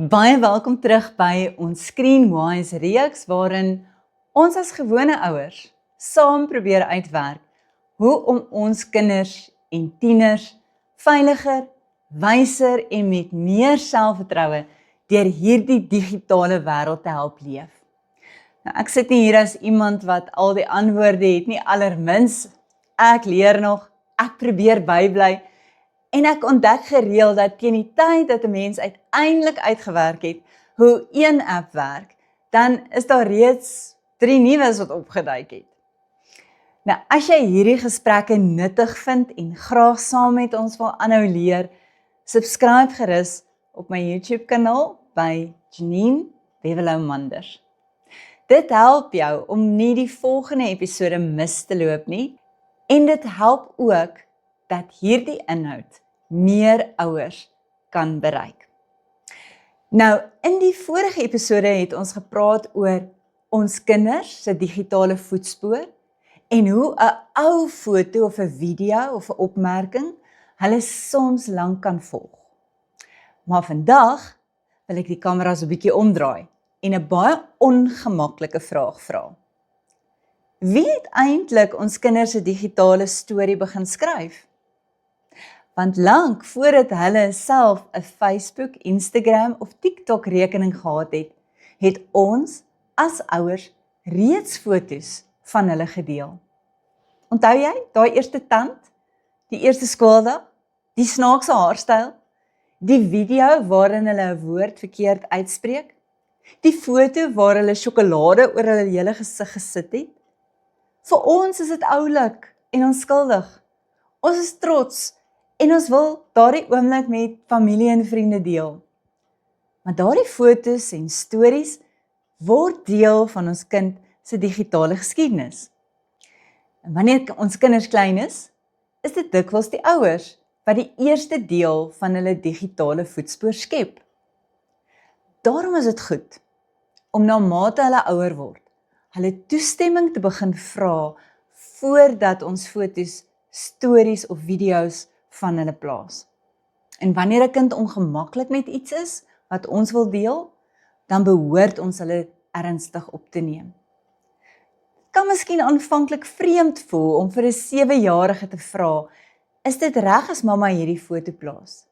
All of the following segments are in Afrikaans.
Baie welkom terug by ons Screenwise reeks waarin ons as gewone ouers saam probeer uitwerk hoe om ons kinders en tieners veiliger, wyser en met meer selfvertroue deur hierdie digitale wêreld te help leef. Nou, ek sit nie hier as iemand wat al die antwoorde het nie, allermins. Ek leer nog, ek probeer bybly en ek ontdek gereeld dat teen die tyd dat 'n mens uiteindelik uitgewerk het hoe een app werk, dan is daar reeds 3 nuus wat opgeduik het. Nou, as jy hierdie gesprekke nuttig vind en graag saam met ons wil aanhou leer, subscribe gerus op my YouTube kanaal by Janine Wevelou Manders. Dit help jou om nie die volgende episode mis te loop nie en dit help ook dat hierdie inhoud meer ouers kan bereik. Nou, in die vorige episode het ons gepraat oor ons kinders se digitale voetspoor en hoe 'n ou foto of 'n video of 'n opmerking hulle soms lank kan volg. Maar vandag wil ek die kameras 'n bietjie omdraai en 'n baie ongemaklike vraag vra. Wie het eintlik ons kinders se digitale storie begin skryf? Want lank voordat hulle self 'n Facebook, Instagram of TikTok rekening gehad het, het ons as ouers reeds foto's van hulle gedeel. Onthou jy daai eerste tand, die eerste skooldag, die snaakse haarstyl, die video waarin hulle 'n woord verkeerd uitspreek, die foto waar hulle sjokolade oor hulle hele gesig gesit het? Vir ons is dit oulik en onskuldig. Ons is trots en ons wil daardie oomblik met familie en vriende deel. Maar daardie foto's en stories word deel van ons kind se digitale geskiedenis. En wanneer ons kinders klein is dit dikwels die ouers wat die eerste deel van hulle digitale voetspoor skep. Daarom is dit goed om na mate hulle ouer word, hulle toestemming te begin vra voordat ons foto's, stories of video's van hulle plaas. En wanneer 'n kind ongemaklik met iets is wat ons wil deel, dan behoort ons hulle ernstig op te neem. Dit kan miskien aanvanklik vreemd voel om vir 'n 7-jarige te vra, is dit reg as mamma hierdie foto plaas?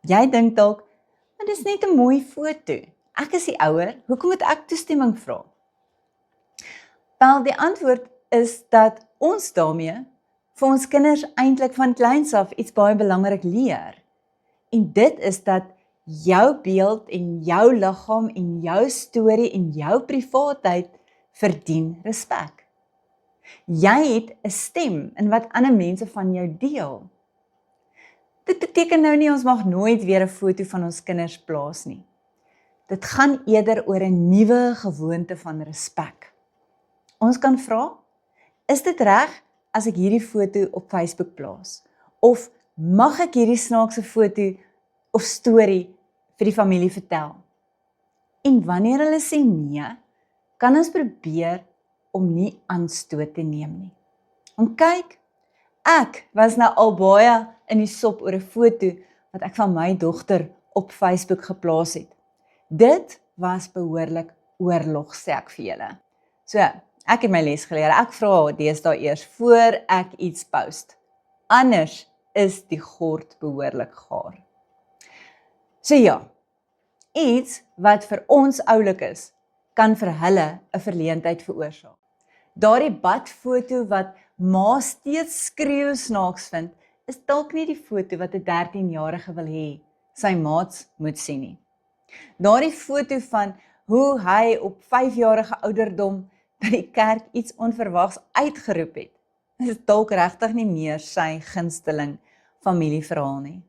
Jy dink dalk, maar dis net 'n mooi foto. Ek is die ouer, hoekom moet ek toestemming vra? Wel, die antwoord is dat ons daarmee vir ons kinders eintlik van kleins af iets baie belangrik leer. En dit is dat jou beeld en jou liggaam en jou storie en jou privaatheid verdien respek. Jy het 'n stem in wat ander mense van jou deel. Dit beteken nou nie ons mag nooit weer 'n foto van ons kinders plaas nie. Dit gaan eerder oor 'n nuwe gewoonte van respek. Ons kan vra, is dit reg as ek hierdie foto op Facebook plaas? Of mag ek hierdie snaakse foto of storie vir die familie vertel? En wanneer hulle sê nee, kan ons probeer om nie aanstoot te neem nie. En kyk, ek was nou al baie in die sop oor 'n foto wat ek van my dogter op Facebook geplaas het. Dit was behoorlik oorlog, sê ek vir julle. So, ek het my les geleer, ek vra deesdae eers voor ek iets post. Anders is die gord behoorlik gaar. So ja, iets wat vir ons oulik is, kan vir hulle 'n verleentheid veroorsaak. Daardie badfoto wat ma steeds skreeu snaaks vind, is dalk nie die foto wat 'n 13-jarige wil hê sy maats moet sien nie. Daardie foto van hoe hy op 5-jarige ouderdom by die kerk iets onverwags uitgeroep het, is dalk regtig nie meer sy gunsteling familieverhaal nie.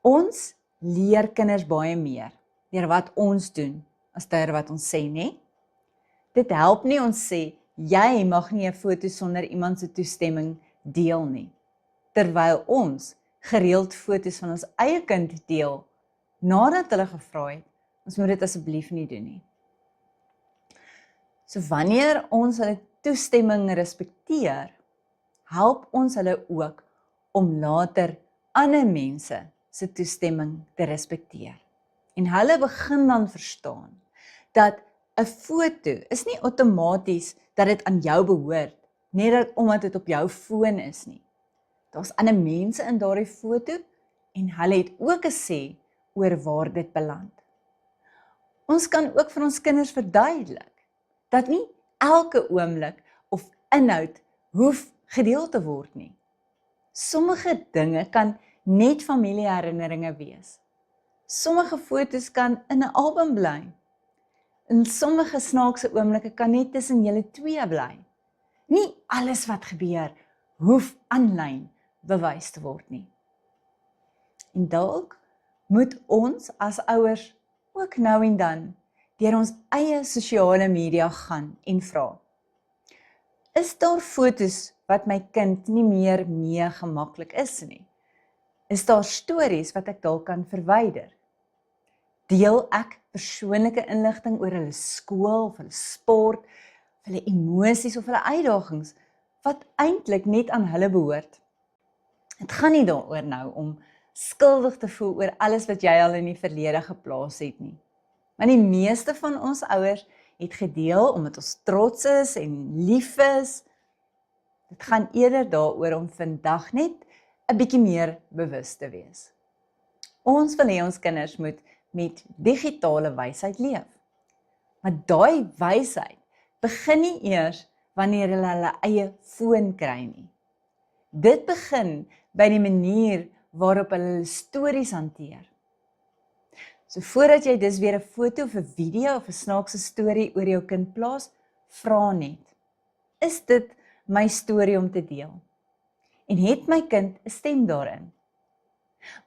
Ons leer kinders baie meer deur wat ons doen as deur wat ons sê, nê? Dit help nie ons sê jy mag nie 'n foto sonder iemand se toestemming deel nie, terwyl ons gereeld foto's van ons eie kind deel nadat hulle gevra het, ons moet dit asseblief nie doen nie. So wanneer ons hulle toestemming respekteer, help ons hulle ook om later ander mense se toestemming te respekteer. En hulle begin dan verstaan dat 'n foto is nie outomaties dat dit aan jou behoort, net omdat dit op jou foon is nie. Daar's ander mense in daardie foto en hulle het ook 'n sê oor waar dit beland. Ons kan ook vir ons kinders verduidelik dat nie elke oomblik of inhoud hoef gedeel te word nie. Sommige dinge kan net familieherinneringe wees. Sommige fotos kan in 'n album bly. En sommige snaakse oomblikke kan net tussen julle twee bly. Nie alles wat gebeur hoef aanlyn bewys te word nie. En dalk moet ons as ouers ook nou en dan deur ons eie sosiale media gaan en vra: is daar fotos wat my kind nie meer mee gemaklik is nie? Is daar stories wat ek dalk kan verwyder? Deel ek persoonlike inligting oor hulle skool of hulle sport, of hulle emosies of hulle uitdagings wat eintlik net aan hulle behoort? Dit gaan nie daaroor nou om skuldig te voel oor alles wat jy al in die verlede geplaas het nie. Maar die meeste van ons ouers het gedeel omdat ons trots is en lief is. Dit gaan eerder daaroor om vandag net 'n bietjie meer bewus te wees. Ons wil hê ons kinders moet met digitale wysheid leef. Maar daai wysheid begin nie eers wanneer hulle hulle eie foon kry nie. Dit begin by die manier waarop hulle stories hanteer. So voordat jy dus weer 'n foto of 'n video of 'n snaakse storie oor jou kind plaas, vra net: is dit my storie om te deel? En het my kind 'n stem daarin?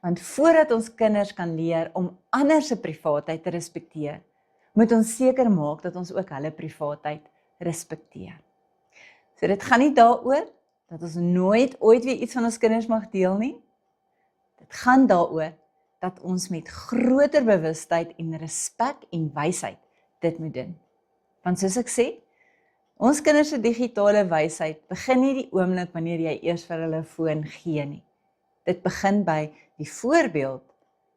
Want voordat ons kinders kan leer om ander se privaatheid te respekteer, moet ons seker maak dat ons ook hulle privaatheid respekteer. So dit gaan nie daaroor dat ons nooit ooit weer iets van ons kinders mag deel nie. Dit gaan daaroor dat ons met groter bewustheid en respek en wysheid dit moet doen. Want soos ek sê, ons kinders se digitale wysheid begin nie die oomblik wanneer jy eers vir hulle 'n foon gee nie. Dit begin by die voorbeeld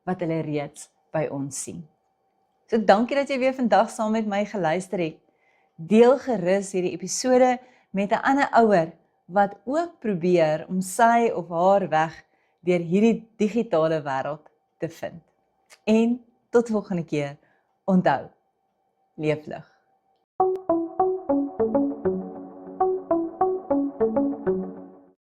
wat hulle reeds by ons sien. So dankie dat jy weer vandag saam met my geluister het. Deel gerus hierdie episode met 'n ander ouer wat ook probeer om sy of haar weg deur hierdie digitale wêreld te vind. En tot volgende keer, onthou, leef lig.